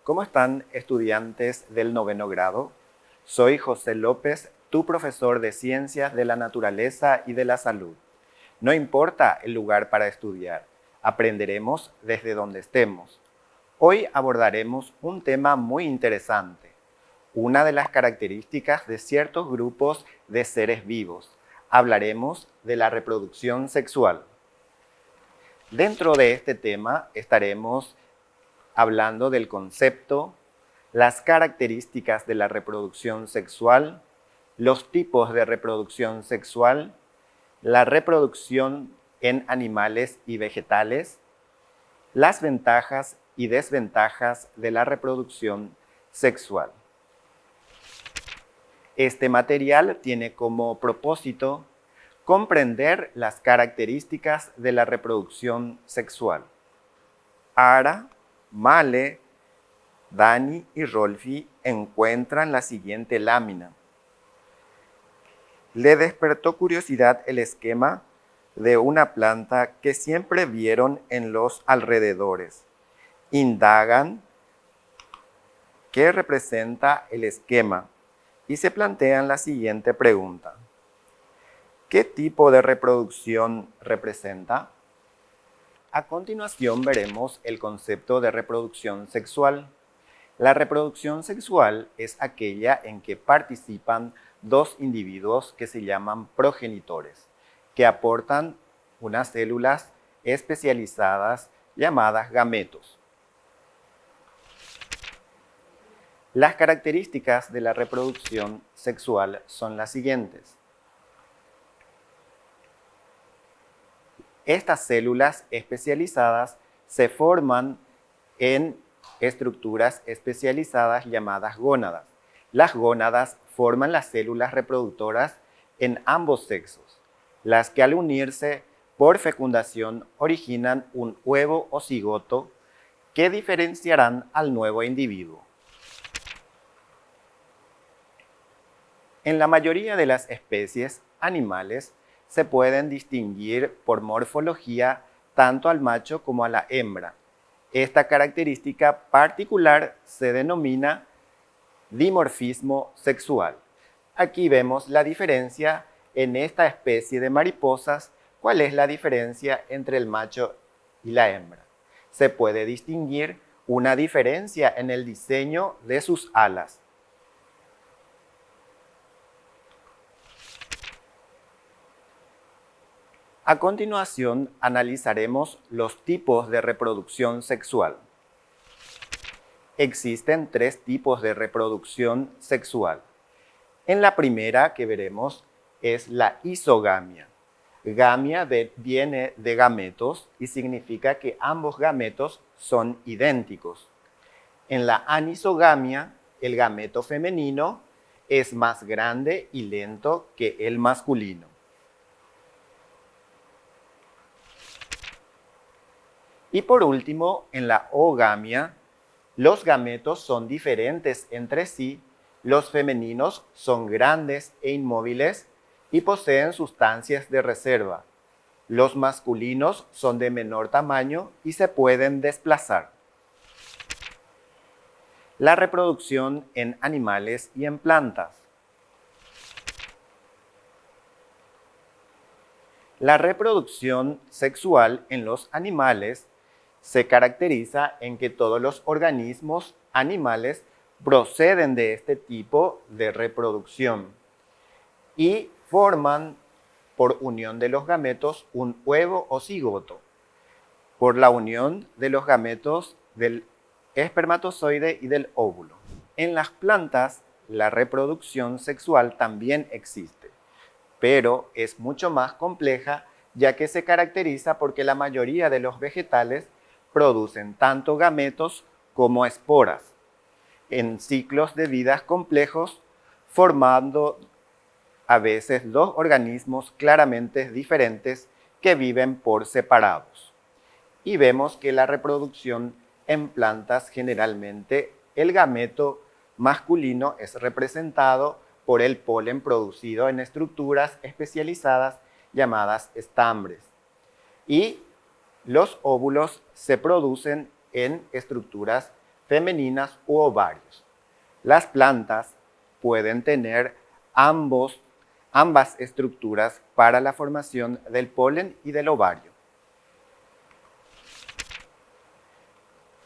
¿Cómo están, estudiantes del noveno grado? Soy José López, tu profesor de Ciencias de la Naturaleza y de la Salud. No importa el lugar para estudiar, aprenderemos desde donde estemos. Hoy abordaremos un tema muy interesante, una de las características de ciertos grupos de seres vivos. Hablaremos de la reproducción sexual. Dentro de este tema estaremos hablando del concepto, las características de la reproducción sexual, los tipos de reproducción sexual, la reproducción en animales y vegetales, las ventajas y desventajas de la reproducción sexual. Este material tiene como propósito comprender las características de la reproducción sexual. Ara, Male, Dani y Rolfi encuentran la siguiente lámina. Le despertó curiosidad el esquema de una planta que siempre vieron en los alrededores. Indagan qué representa el esquema y se plantean la siguiente pregunta. ¿Qué tipo de reproducción representa? A continuación veremos el concepto de reproducción sexual. La reproducción sexual es aquella en que participan dos individuos que se llaman progenitores, que aportan unas células especializadas llamadas gametos. Las características de la reproducción sexual son las siguientes. Estas células especializadas se forman en estructuras especializadas llamadas gónadas. Las gónadas forman las células reproductoras en ambos sexos, las que al unirse por fecundación originan un huevo o cigoto que diferenciarán al nuevo individuo. En la mayoría de las especies animales se pueden distinguir por morfología tanto al macho como a la hembra. Esta característica particular se denomina dimorfismo sexual. Aquí vemos la diferencia en esta especie de mariposas. ¿Cuál es la diferencia entre el macho y la hembra? Se puede distinguir una diferencia en el diseño de sus alas. A continuación, analizaremos los tipos de reproducción sexual. Existen tres tipos de reproducción sexual. En la primera que veremos es la isogamia. Gamia viene de gametos y significa que ambos gametos son idénticos. En la anisogamia, el gameto femenino es más grande y lento que el masculino. Y por último, en la oogamia, los gametos son diferentes entre sí, los femeninos son grandes e inmóviles y poseen sustancias de reserva. Los masculinos son de menor tamaño y se pueden desplazar. La reproducción en animales y en plantas. La reproducción sexual en los animales se caracteriza en que todos los organismos animales proceden de este tipo de reproducción y forman por unión de los gametos un huevo o cigoto, por la unión de los gametos del espermatozoide y del óvulo. En las plantas, la reproducción sexual también existe, pero es mucho más compleja ya que se caracteriza porque la mayoría de los vegetales producen tanto gametos como esporas en ciclos de vida complejos, formando a veces dos organismos claramente diferentes que viven por separados. Y vemos que la reproducción En plantas, generalmente, el gameto masculino es representado por el polen producido en estructuras especializadas llamadas estambres. Y los óvulos se producen en estructuras femeninas u ovarios. Las plantas pueden tener ambas estructuras para la formación del polen y del ovario.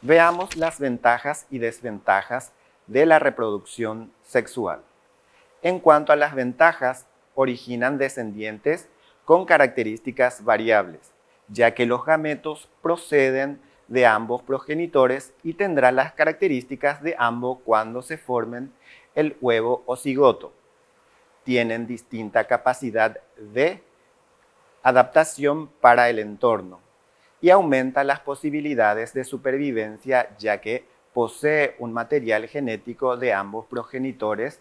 Veamos las ventajas y desventajas de la reproducción sexual. En cuanto a las ventajas, originan descendientes con características variables, ya que los gametos proceden de ambos progenitores y tendrán las características de ambos cuando se formen el huevo o cigoto. Tienen distinta capacidad de adaptación para el entorno y aumenta las posibilidades de supervivencia, ya que posee un material genético de ambos progenitores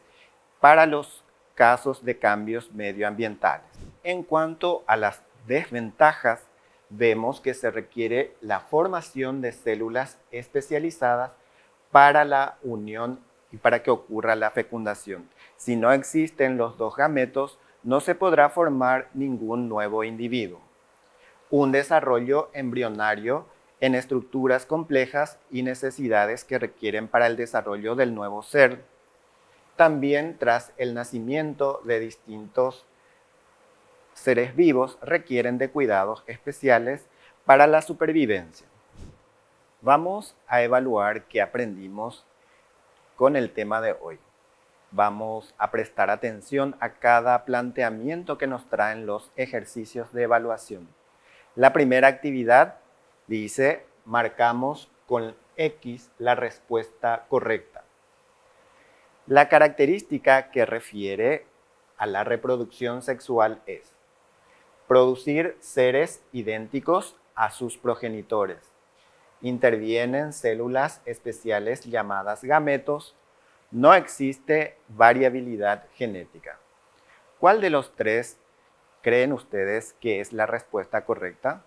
para los casos de cambios medioambientales. En cuanto a las desventajas, vemos que se requiere la formación de células especializadas para la unión y para que ocurra la fecundación. Si no existen los dos gametos, no se podrá formar ningún nuevo individuo. Un desarrollo embrionario en estructuras complejas y necesidades que requieren para el desarrollo del nuevo ser. También, tras el nacimiento de distintos seres vivos, requieren de cuidados especiales para la supervivencia. Vamos a evaluar qué aprendimos con el tema de hoy. Vamos a prestar atención a cada planteamiento que nos traen los ejercicios de evaluación. La primera actividad dice, marcamos con X la respuesta correcta. La característica que refiere a la reproducción sexual es producir seres idénticos a sus progenitores. Intervienen células especiales llamadas gametos. No existe variabilidad genética. ¿Cuál de los tres creen ustedes que es la respuesta correcta?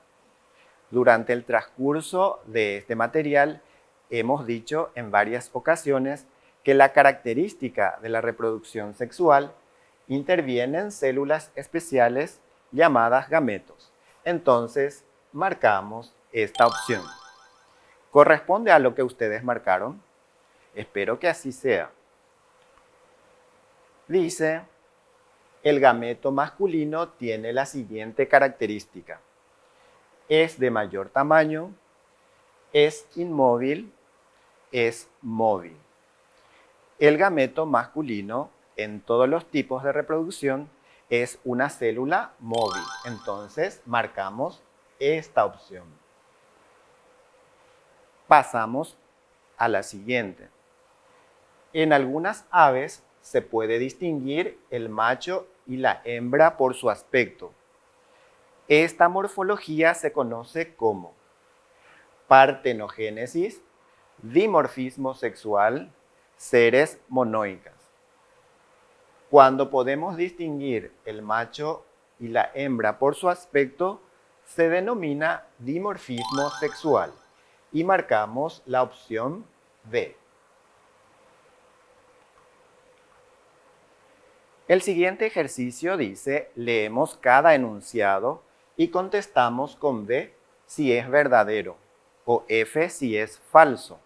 Durante el transcurso de este material hemos dicho en varias ocasiones que la característica de la reproducción sexual intervienen células especiales llamadas gametos. Entonces, marcamos esta opción. ¿Corresponde a lo que ustedes marcaron? Espero que así sea. Dice, el gameto masculino tiene la siguiente característica. Es de mayor tamaño, es inmóvil, es móvil. El gameto masculino, en todos los tipos de reproducción, es una célula móvil. Entonces, marcamos esta opción. Pasamos a la siguiente. En algunas aves se puede distinguir el macho y la hembra por su aspecto. Esta morfología se conoce como partenogénesis, dimorfismo sexual, seres monoicas. Cuando podemos distinguir el macho y la hembra por su aspecto, se denomina dimorfismo sexual y marcamos la opción B. El siguiente ejercicio dice, leemos cada enunciado y contestamos con B si es verdadero o F si es falso.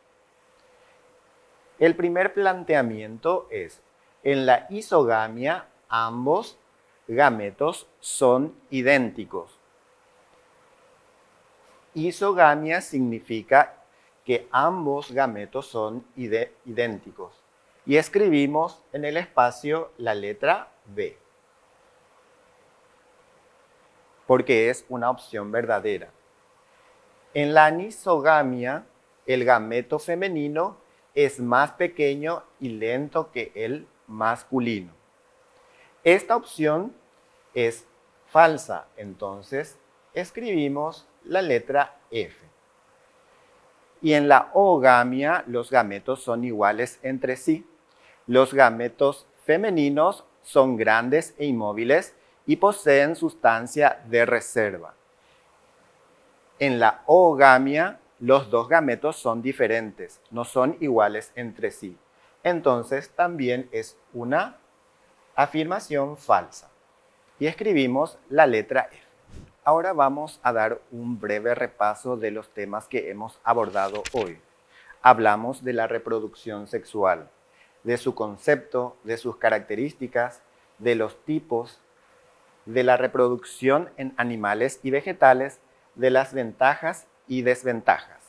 El primer planteamiento es, en la isogamia ambos gametos son idénticos. Isogamia significa que ambos gametos son idénticos. Y escribimos en el espacio la letra B, porque es una opción verdadera. En la anisogamia, el gameto femenino es más pequeño y lento que el masculino. Esta opción es falsa, entonces escribimos la letra F. Y en la oogamia, los gametos son iguales entre sí. Los gametos femeninos son grandes e inmóviles y poseen sustancia de reserva. En la oogamia, Los dos gametos son diferentes, no son iguales entre sí. Entonces también es una afirmación falsa. Y escribimos la letra F. Ahora vamos a dar un breve repaso de los temas que hemos abordado hoy. Hablamos de la reproducción sexual, de su concepto, de sus características, de los tipos, de la reproducción en animales y vegetales, de las ventajas y desventajas.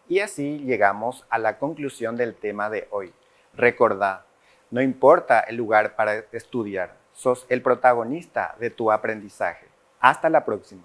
Y así llegamos a la conclusión del tema de hoy. Recordá, no importa el lugar para estudiar, sos el protagonista de tu aprendizaje. Hasta la próxima.